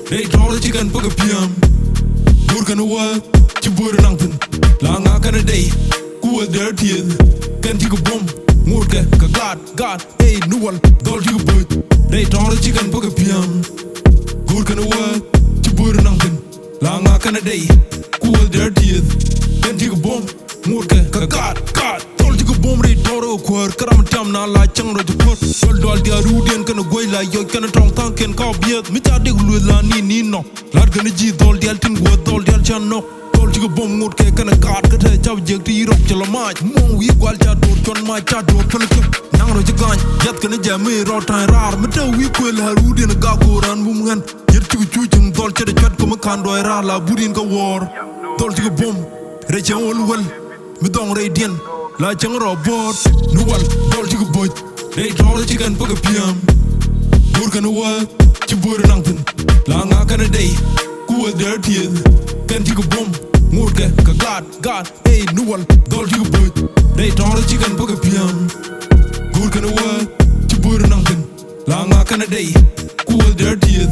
They Dhɔɔl chicken paka piam. Good can work, Chibur Langton. Langa can a day. Cool their tears. Can take a bomb. Murka, God, hey, no one. Dhɔɔl you boot. They Dhɔɔl chicken paka piam. Good can work, Chibur Langton. Langa can a day. Cool their tears. Can take a bomb. Murka, God. Told you bomb rate Doro quirk. Karam tam na la chang road put. Dhɔɔl dia rudian can a go like yo can a tongue can call beard. Mita dig lula ni no. Lad gonna G Dhɔɔl dia tin go Dhɔɔl dia chan no. Told you bomb murka can a card cut a chop jig to Europe chalamaj. Mong we qual chat on my chat door pellicum. Nang road gun. Yet can a jammy rot and rar. Mita we quill her rudian a gago and woman. Yet you choosing Dhɔɔl chat a chat come a cando la budin ka war. Told you bomb. Rich and well. Me don't radian. La chang robot. No one. Dhɔɔl you boy. They Dhɔɔl chicken paka piam. Good can work. Chibur Langton. Langa can a day. Cool their tears. Can take a bomb. Murka, God, hey, no one. Dhɔɔl you boy. They Dhɔɔl chicken paka piam. Good can work. Chibur Langton. Langa can a day. Cool their tears.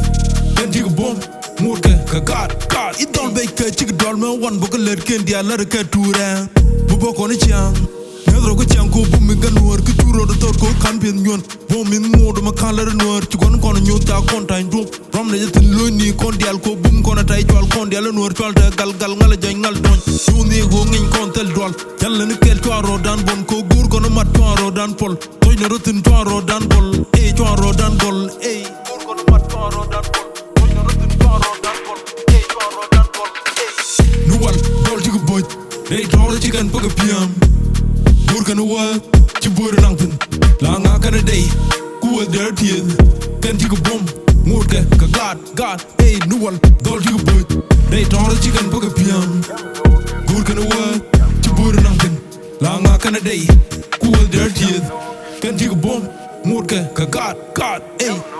Can take a bomb. Murka, God. It don't make a chicken doll man one book a let candy a let a cat to round. Bubok on a chang. Never go chanko boom and work to road the third go can't be one. Boom in more to my color and work to go on a new talk content group. From the Luni Condial co boom con a title condial and work gal jangal don. Soon they go in contel doll. Tell an kel to a rodan bon co gur on a mat to a rodan pole. Toy the rotin to a rodan ball. A to a rodan ball. A gur on a mat to a rodan ball. Toy the rotin to a rodan ball. A to a rodan ball. No one, Dhɔɔl you boy. They Dhɔɔl chicken paka piam. Good can work, Chibur Langton. Langa can a day. Cool their tears. Can take a bomb. Murka, God, hey, no one. Dhɔɔl you boy. They Dhɔɔl chicken paka piam. Good can work, Chibur Langton. Langa can a day. Cool their tears. Can take a bomb. Murka, God, hey.